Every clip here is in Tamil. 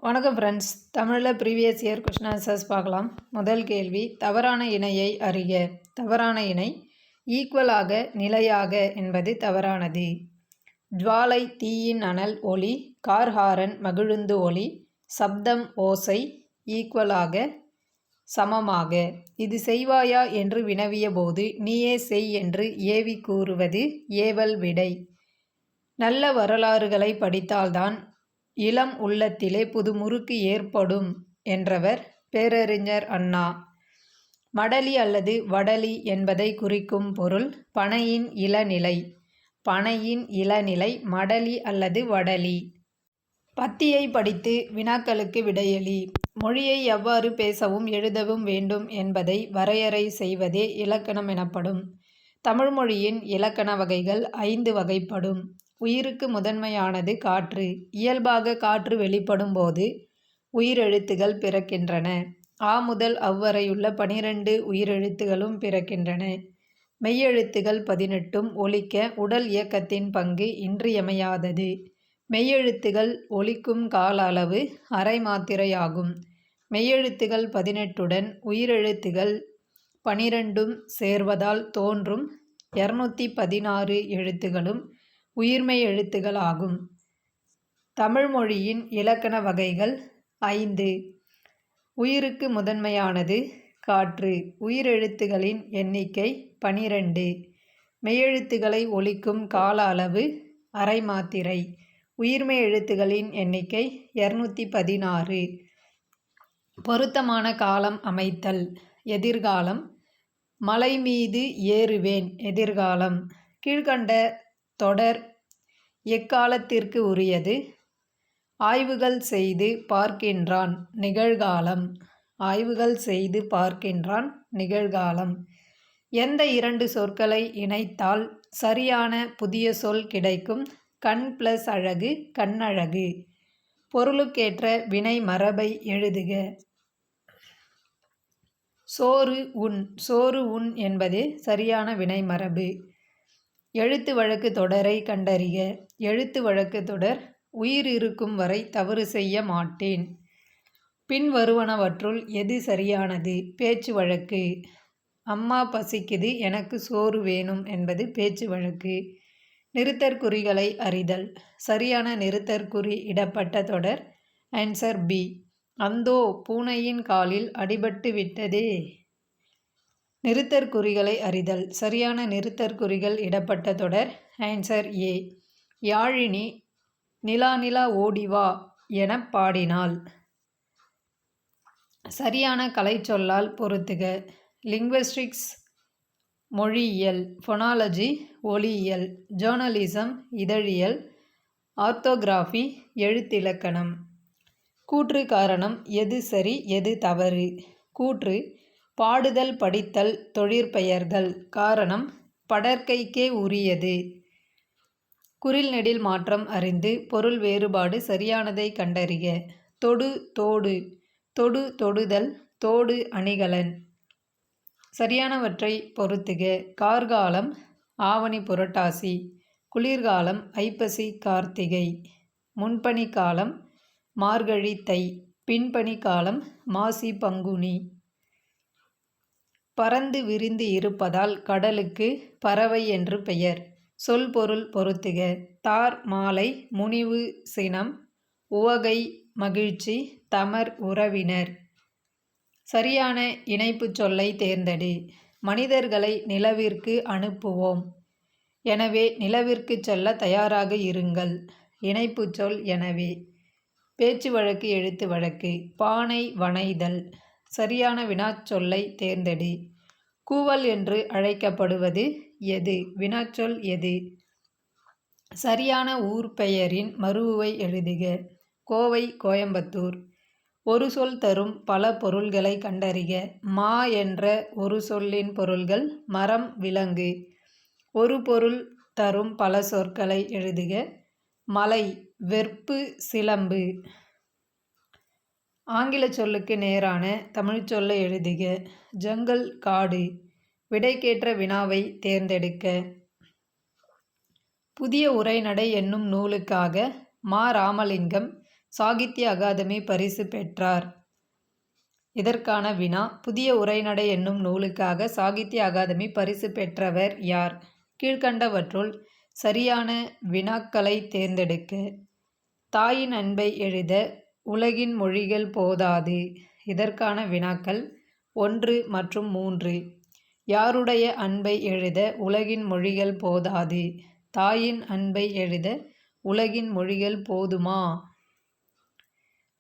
வணக்கம் ஃப்ரெண்ட்ஸ். தமிழில் ப்ரீவியஸ் இயர் கொஷின் ஆன்சர்ஸ் பார்க்கலாம். முதல் கேள்வி, தவறான இணையை அறிக. தவறான இணை ஈக்குவலாக நிலையாக என்பது தவறானது. ஜுவாலை தீயின் அனல் ஒளி, கார் ஹாரன் மகிழுந்து ஒளி, சப்தம் ஓசை ஈக்குவலாக சமமாக. இது செய்வாயா என்று வினவிய போது நீயே செய் என்று ஏவி கூறுவது ஏவல் விடை. நல்ல வரலாறுகளை படித்தால்தான் இளம் உள்ளத்திலே புது முறுக்கு ஏற்படும் என்றவர் பேரறிஞர் அண்ணா. மடலி அல்லது வடலி என்பதை குறிக்கும் பொருள் பனையின் இளநிலை. பனையின் இளநிலை மடலி அல்லது வடலி. பத்தியை படித்து வினாக்களுக்கு விடையளி. மொழியை எவ்வாறு பேசவும் எழுதவும் வேண்டும் என்பதை வரையறை செய்வதே இலக்கணம் எனப்படும். தமிழ்மொழியின் இலக்கண வகைகள் 5 வகைப்படும். உயிருக்கு முதன்மையானது காற்று. இயல்பாக காற்று வெளிப்படும் போது உயிரெழுத்துகள் பிறக்கின்றன. ஆ முதல் அவ்வரையுள்ள 12 உயிரெழுத்துகளும் பிறக்கின்றன. மெய்யெழுத்துகள் 18 ஒலிக்க உடல் இயக்கத்தின் பங்கு இன்றியமையாதது. மெய்யெழுத்துகள் ஒலிக்கும் கால அளவு அரை மாத்திரையாகும். மெய்யெழுத்துகள் 18உடன் உயிரெழுத்துகள் 12 சேர்வதால் தோன்றும் 216 எழுத்துகளும் உயிர்மெய் எழுத்துகளாகும். தமிழ்மொழியின் இலக்கண வகைகள் 5. உயிருக்கு முதன்மையானது காற்று. உயிரெழுத்துகளின் எண்ணிக்கை 12. மெய்யெழுத்துக்களை ஒலிக்கும் கால அளவு அரை மாத்திரை. உயிர்மெய் எழுத்துகளின் எண்ணிக்கை 216. பொருத்தமான காலம் அமைத்தல். எதிர்காலம். மலை மீது ஏறுவேன் எதிர்காலம். கீழ்கண்ட தொடர் எக்காலத்திற்கு உரியது? ஆய்வுகள் செய்து பார்க்கின்றான் நிகழ்காலம். ஆய்வுகள் செய்து பார்க்கின்றான் நிகழ்காலம். எந்த 2 சொற்களை இணைத்தால் சரியான புதிய சொல் கிடைக்கும்? கண் + அழகு கண்ணழகு. பொருளுக்கேற்ற வினை மரபை எழுதுக. சோறு உண். சோறு உண் என்பதே சரியான வினை மரபு. எழுத்து வழக்கு தொடரை கண்டறிக. எழுத்து வழக்கு தொடர் உயிர் இருக்கும் வரை தவறு செய்ய மாட்டேன். பின் வருவனவற்றுள் எது சரியானது? பேச்சு வழக்கு. அம்மா பசிக்குது, எனக்கு சோறு வேணும் என்பது பேச்சு வழக்கு. நிறுத்தற்குறிகளை அறிதல். சரியான நிறுத்தற்குறி இடப்பட்ட தொடர் ஆன்சர் பி. அந்தோ பூனையின் காலில் அடிபட்டு விட்டதே. நிறுத்தற்குறிகளை அறிதல். சரியான நிறுத்தற்குறிகள் இடப்பட்ட தொடர் ஆன்சர் ஏ. யாழினி நிலா நிலா ஓடிவா எனப் பாடினாள். சரியான கலைச்சொல்லால் பொருத்துக. லிங்குவிஸ்டிக்ஸ் மொழியியல். ஃபொனாலஜி ஒலியியல். ஜேர்னலிசம் இதழியல். ஆர்த்தோகிராஃபி எழுத்திலக்கணம். கூற்று காரணம். எது சரி எது தவறு? கூற்று பாடுதல் படித்தல் தொழிற்பெயர்கள். காரணம் படர்க்கைக்கே உரியது. குறில் நெடில் மாற்றம் அறிந்து பொருள் வேறுபாடு சரியானதை கண்டறிக. தொடு தோடு. தொடு தொடுதல் தோடு அணிகலன். சரியானவற்றை பொருத்துக. கார்காலம் ஆவணி புரட்டாசி. குளிர்காலம் ஐப்பசி கார்த்திகை. முன்பனி காலம் மார்கழி தை. பின்பனி காலம் மாசி பங்குனி. பரந்து விரிந்து இருப்பதால் கடலுக்கு பறவை என்று பெயர். சொல் பொருள் பொருத்துக. தார் மாலை முனிவு சினம் உவகை மகிழ்ச்சி தமர் உறவினர். சரியான இணைப்புச் சொல்லை தேர்ந்தெடு. மனிதர்களை நிலவிற்கு அனுப்புவோம். எனவே நிலவிற்கு செல்ல தயாராக இருங்கள். இணைப்புச் சொல் எனவே. பேச்சு வழக்கு எழுத்து வழக்கு. பானை வனைதல். சரியான வினாச்சொல்லை தேர்ந்தெடு. கூவல் என்று அழைக்கப்படுவது எது? வினாச்சொல் எது? சரியான ஊர் பெயரின் மரூஉவை எழுதுக. கோவை கோயம்புத்தூர். ஒரு சொல் தரும் பல பொருள்களை கண்டறிக. மா என்ற ஒரு சொல்லின் பொருள்கள் மரம் விலங்கு. ஒரு பொருள் தரும் பல சொற்களை எழுதுக. மலை வெற்பு சிலம்பு. ஆங்கில சொல்லுக்கு நேரான தமிழ் சொல்லை எழுதுக. ஜங்கல் காடு. விடைக்கேற்ற வினாவை தேர்ந்தெடுக்க. புதிய உரைநடை என்னும் நூலுக்காக மா. ராமலிங்கம் சாகித்ய அகாதமி பரிசு பெற்றார்? இதற்கான வினா புதிய உரைநடை என்னும் நூலுக்காக சாகித்ய அகாதமி பரிசு பெற்றவர் யார்? கீழ்க்கண்டவற்றுள் சரியான வினாக்களை தேர்ந்தெடுக்க. தாயின் அன்பை எழுத உலகின் மொழிகள் போதாது. இதற்கான வினாக்கள் 1 மற்றும் 3. யாருடைய அன்பை எழுத உலகின் மொழிகள் போதாது? தாயின் அன்பை எழுத உலகின் மொழிகள் போதுமா?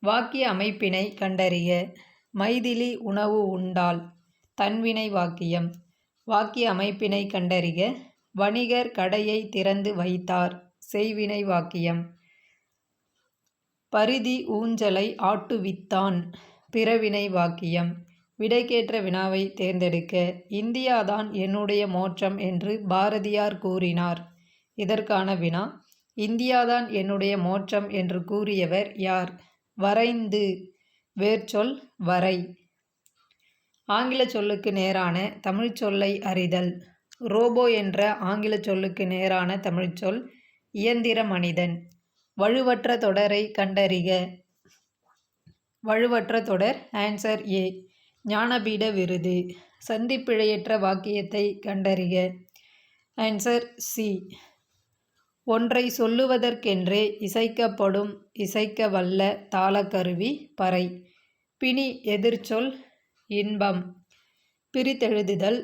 வாக்கிய அமைப்பினை கண்டறிக. மைதிலி உணவு உண்டாள். தன்வினை வாக்கியம். வாக்கிய அமைப்பினை கண்டறிக. வணிகர் கடையை திறந்து வைத்தார். செய்வினை வாக்கியம். பரிதி ஊஞ்சலை ஆட்டுவித்தான். பிறவினை வாக்கியம். விடைக்கேற்ற வினாவை தேர்ந்தெடுக்க. இந்தியாதான் என்னுடைய மோட்சம் என்று பாரதியார் கூறினார். இதற்கான வினா இந்தியாதான் என்னுடைய மோட்சம் என்று கூறியவர் யார்? வரைந்து. வேர்ச்சொல் வரை. ஆங்கில சொல்லுக்கு நேரான தமிழ்ச் சொல்லை அறிதல். ரோபோ என்ற ஆங்கில சொல்லுக்கு நேரான தமிழ்ச்சொல் இயந்திர மனிதன். வலுவற்ற தொடரை கண்டறிக. வலுவற்ற தொடர் ஆன்சர் ஏ. ஞானபீட விருது. சந்திப்பிழையற்ற வாக்கியத்தை கண்டறிக. Answer C. ஒன்றை சொல்லுவதற்கென்றே இசைக்கப்படும் இசைக்க வல்ல தாளக்கருவி பறை. பிணி எதிர்ச்சொல் இன்பம். பிரித்தெழுதுதல்.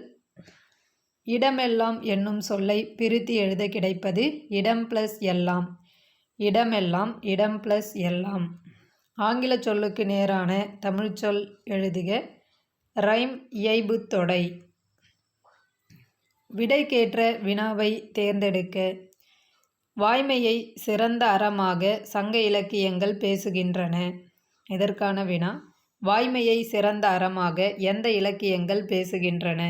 இடமெல்லாம் என்னும் சொல்லை பிரித்து எழுத கிடைப்பது இடம் ப்ளஸ் எல்லாம். இடமெல்லாம் இடம் ப்ளஸ் எல்லாம். ஆங்கில சொல்லுக்கு நேரான தமிழ்ச்சொல் எழுதுக. ரைம் இயைபுத் தொடை. விடைக்கேற்ற வினாவை தேர்ந்தெடுக்க. வாய்மையை சிறந்த அறமாக சங்க இலக்கியங்கள் பேசுகின்றன. இதற்கான வினா வாய்மையை சிறந்த அறமாக எந்த இலக்கியங்கள் பேசுகின்றன?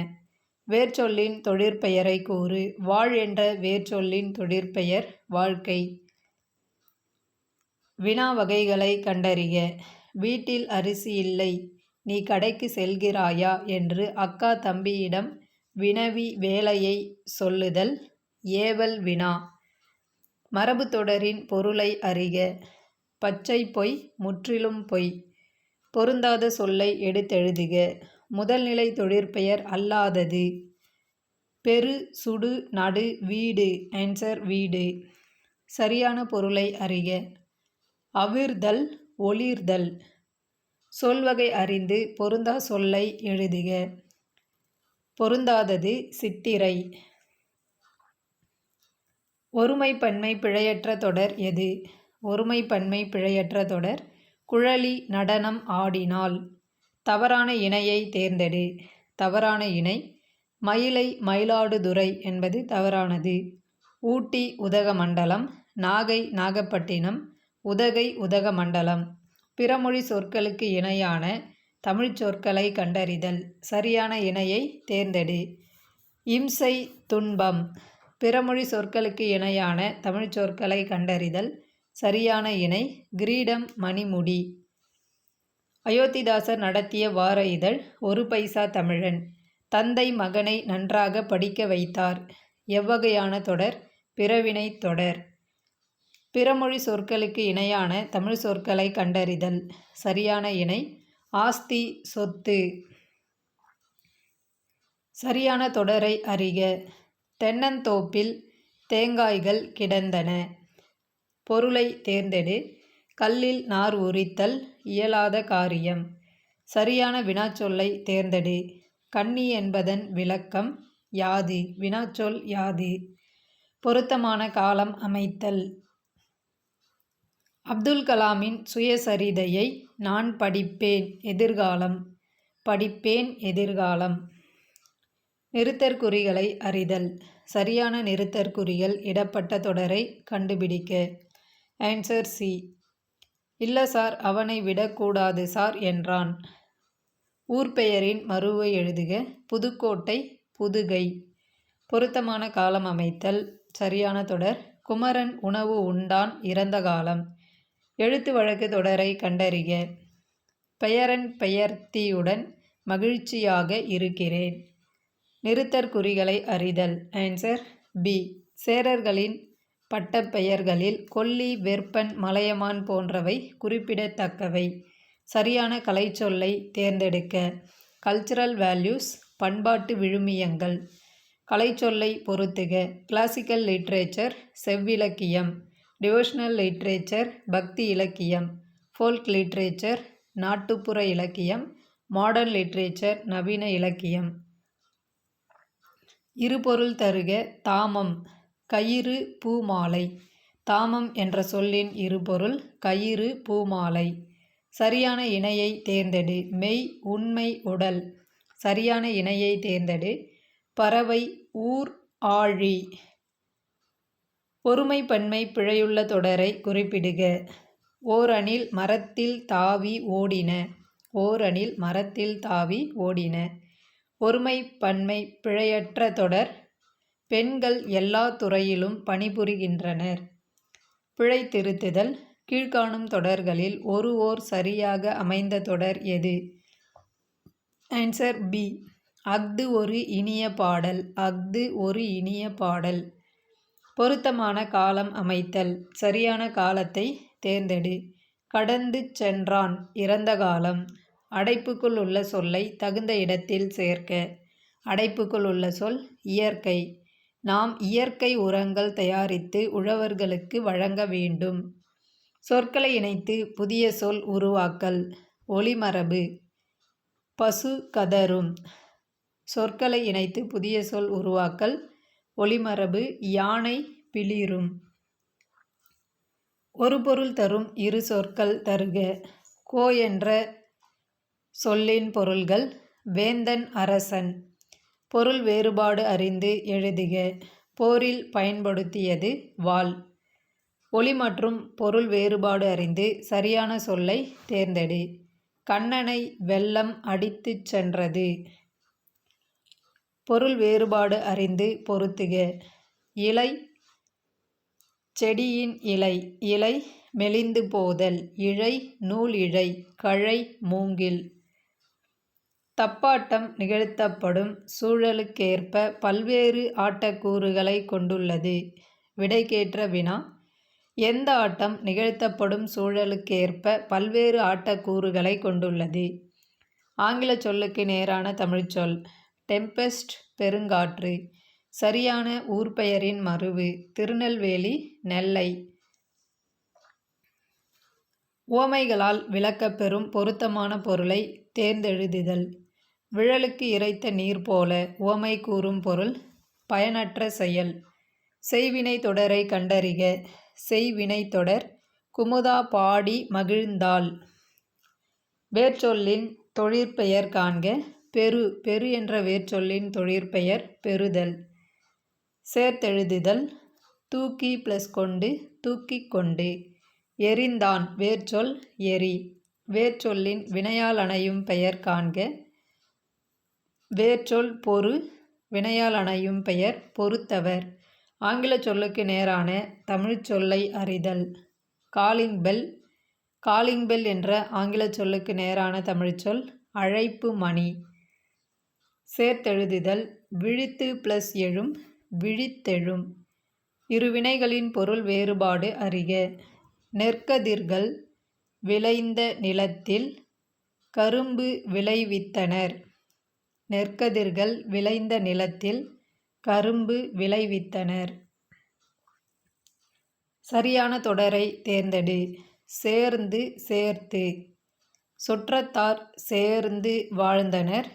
வேர்ச்சொல்லின் தொழிற்பெயரை கூறு. வாழ் என்ற வேர்ச்சொல்லின் தொழிற்பெயர் வாழ்க்கை. வினா வகைகளை கண்டறிக. வீட்டில் அரிசி இல்லை, நீ கடைக்கு செல்கிறாயா என்று அக்கா தம்பியிடம் வினவி வேலையை சொல்லுதல் ஏவல் வினா. மரபு தொடரின் பொருளை அறிக. பச்சை பொய், முற்றிலும் பொய். பொருந்தாத சொல்லை எடுத்தெழுதுக. முதல்நிலை தொழிற்பெயர் அல்லாதது. பெரு, சுடு, நடு, வீடு. ஆன்சர் வீடு. சரியான பொருளை அறிக. அவிர்தல், ஒளிர்தல். சொல்வகை அறிந்து பொருந்தா சொல்லை எழுதுக. பொருந்தாதது சித்திரை. ஒருமைப்பன்மை பிழையற்ற தொடர் எது? ஒருமைப்பன்மை பிழையற்ற தொடர் குழலி நடனம் ஆடினாள். தவறான இணையை தேர்ந்தெடு. தவறான இணை மயிலை மயிலாடுதுறை என்பது தவறானது. ஊட்டி உதகமண்டலம். நாகை நாகப்பட்டினம். உதகை உதகமண்டலம். பிறமொழி சொற்களுக்கு இணையான தமிழ்ச் சொற்களை கண்டறிதல். சரியான இணையை தேர்ந்தெடு. இம்சை, துன்பம். பிறமொழி சொற்களுக்கு இணையான தமிழ்ச் சொற்களை கண்டறிதல். சரியான இணை கிரீடம், மணிமுடி. அயோத்திதாசர் நடத்திய வார இதழ் ஒரு பைசா தமிழன். தந்தை மகனை நன்றாக படிக்க வைத்தார். எவ்வகையான தொடர்? பிறவினை தொடர். பிறமொழி சொற்களுக்கு இணையான தமிழ் சொற்களை கண்டறிதல். சரியான இணை ஆஸ்தி, சொத்து. சரியான தொடரை அறிக. தென்னந்தோப்பில் தேங்காய்கள் கிடந்தன. பொருளை தேர்ந்தெடு. கல்லில் நார் உரித்தல் இயலாத காரியம். சரியான வினாச்சொல்லை தேர்ந்தெடு. கன்னி என்பதன் விளக்கம் யாது? வினாச்சொல் யாது? பொருத்தமான காலம் அமைத்தல். அப்துல் கலாமின் சுயசரிதையை நான் படிப்பேன் எதிர்காலம். படிப்பேன் எதிர்காலம். நிறுத்தற்குறிகளை அறிதல். சரியான நிறுத்தற்குறிகள் இடப்பட்ட தொடரை கண்டுபிடிக்க. Answer C. இல்ல சார், அவனை விடக்கூடாது சார் என்றான். ஊர் பெயரின் மருவை எழுதுக. புதுக்கோட்டை, புதுகை. பொருத்தமான காலம் அமைத்தல். சரியான தொடர் குமரன் உணவு உண்டான் இறந்த காலம். எழுத்து வழக்கு தொடரை கண்டறிக. பெயரன் பெயர்த்தியுடன் மகிழ்ச்சியாக இருக்கிறேன். நிறுத்தற்குறிகளை அறிதல். Answer B. சேரர்களின் பட்டப்பெயர்களில் கொல்லி, வெற்பன், மலையமான் போன்றவை குறிப்பிடத்தக்கவை. சரியான கலைச்சொல்லை தேர்ந்தெடுக்க. கல்ச்சுரல் வேல்யூஸ் பண்பாட்டு விழுமியங்கள். கலைச்சொல்லை பொருத்துக. கிளாசிக்கல் லிட்ரேச்சர் செவ்விலக்கியம், டிவோஷனல் லிட்ரேச்சர் பக்தி இலக்கியம், ஃபோல்க் லிட்ரேச்சர் நாட்டுப்புற இலக்கியம், மாடர்ன் லிட்ரேச்சர் நவீன இலக்கியம். இருபொருள் தருக. தாமம் கயிறு, பூமாலை. தாமம் என்ற சொல்லின் இருபொருள் கயிறு, பூமாலை. சரியான இணையை தேர்ந்தெடு. மெய், உண்மை, உடல். சரியான இணையை தேர்ந்தெடு. பறவை, ஊர், ஆழி. ஒருமை பன்மை பிழையுள்ள தொடரை குறிப்பிடுக. ஓரணில் மரத்தில் தாவி ஓடின. ஓரணில் மரத்தில் தாவி ஓடின. ஒருமை பன்மை பிழையற்ற தொடர். பெண்கள் எல்லா துறையிலும் பணிபுரிகின்றனர். பிழை திருத்துதல். கீழ்காணும் தொடர்களில் ஒரு ஓர் சரியாக அமைந்த தொடர் எது? Answer B. அஃது ஒரு இனிய பாடல். அஃது ஒரு இனிய பாடல். பொருத்தமான காலம் அமைத்தல். சரியான காலத்தை தேர்ந்தெடு. கடந்து சென்றான் இறந்த காலம். அடைப்புக்குள் உள்ள சொல்லை தகுந்த இடத்தில் சேர்க்க. அடைப்புக்குள் உள்ள சொல் இயற்கை. நாம் இயற்கை உரங்கள் தயாரித்து உழவர்களுக்கு வழங்க வேண்டும். சொற்களை இணைத்து புதிய சொல் உருவாக்கல். ஒலிமரபு. பசு கதறும். சொற்களை இணைத்து புதிய சொல் உருவாக்கல். ஒலிமரபு. யானை பிளிரும். ஒரு பொருள் தரும் இரு சொற்கள் தருக. கோ என்ற சொல்லின் பொருள்கள். வேந்தன், அரசன். பொருள் வேறுபாடு அறிந்து எழுதுக. போரில் பயன்படுத்தியது வாள். ஒலி மற்றும் பொருள் வேறுபாடு அறிந்து சரியான சொல்லை தேர்ந்தெடு. கண்ணனை வெள்ளம் அடித்துச் சென்றது. பொருள் வேறுபாடு அறிந்து பொருத்துக. இலை, செடியின் இலை. இலை மெலிந்து போதல். இழை, நூல் இழை. கழை, மூங்கில். தப்பாட்டம் நிகழ்த்தப்படும் சூழலுக்கேற்ப பல்வேறு ஆட்டக்கூறுகளை கொண்டுள்ளது. விடைக்கேற்ற வினா. எந்த ஆட்டம் நிகழ்த்தப்படும் சூழலுக்கேற்ப பல்வேறு ஆட்டக்கூறுகளை கொண்டுள்ளது? ஆங்கில சொல்லுக்கு நேரான தமிழ்ச்சொல் டெம்பெஸ்ட், பெருங்காற்று. சரியான ஊர்பெயரின் மருவு. திருநெல்வேலி, நெல்லை. உவமைகளால் விளக்கப்பெறும் பொருத்தமான பொருளை தேர்ந்தெழுதுதல். விழலுக்கு இறைத்த நீர் போல. உவமை கூறும் பொருள் பயனற்ற செயல். செய்வினை தொடரை கண்டறிக. செய்வினை தொடர். குமுதா பாடி மகிழ்ந்தாள். வேர்ச்சொல்லின் தொழிற்பெயர் காண்க. பெரு. பெரு என்ற வேர்ச்சொல்லின் தொழிற்பெயர் பெறுதல். சேர்த்தெழுதுதல். தூக்கி + கொண்டு, தூக்கிக் கொண்டு. எறிந்தான். வேர்ச்சொல் எரி. வேர்ச்சொல்லின் வினையால் அணையும் பெயர் காண்க. வேர்ச்சொல் பொறு. வினையால் அணையும் பெயர் பொறுத்தவர். ஆங்கில சொல்லுக்கு நேரான தமிழ்ச் சொல்லை அறிதல். Calling bell. காலிங் பெல் என்ற ஆங்கில சொல்லுக்கு நேரான தமிழ்ச்சொல் அழைப்பு மணி. சேர்த்தெழுதுதல். விழித்து + எழும். விழித்தெழும். இரு வினைகளின் பொருள் வேறுபாடு அறிக. நெற்கதிர்கள் விளைந்த நிலத்தில் கரும்பு விளைவித்தனர். நெற்கதிர்கள் விளைந்த நிலத்தில் கரும்பு விளைவித்தனர். சரியான தொடரை தேர்ந்தெடு. சேர்ந்து, சேர்த்து. சுற்றத்தார் சேர்ந்து வாழ்ந்தனர்.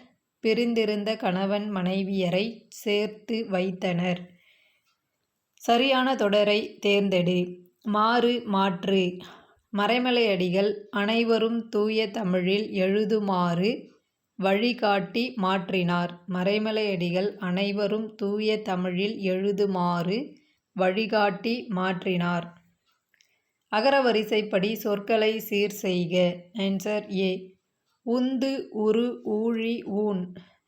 பிரிந்திருந்த கணவன் மனைவியரை சேர்த்து வைத்தனர். சரியான தொடரை தேர்ந்தெடு. மாறு, மாற்று. மறைமலையடிகள் அனைவரும் தூய தமிழில் எழுதுமாறு வழிகாட்டி மாற்றினார். மறைமலையடிகள் அனைவரும் தூய தமிழில் எழுதுமாறு வழிகாட்டி மாற்றினார். அகரவரிசைப்படி சொற்களை சீர் செய்க. Answer A. உந்து, உரு, ஊழி, ஊன்.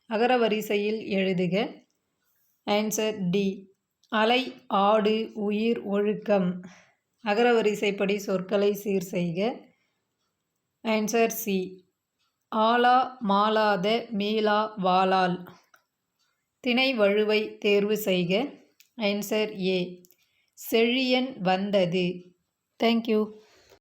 அகரவரிசையில் எழுதுக. Answer D. அலை, ஆடு, உயிர், ஒழுக்கம். அகரவரிசைப்படி சொற்களை சீர் செய்க. Answer C. ஆலா, மாளாத, மீளா, வாளால். திணை வழுவை தேர்வு செய்க. ஆன்சர் ஏ. செழியன் வந்தது. தேங்க்யூ.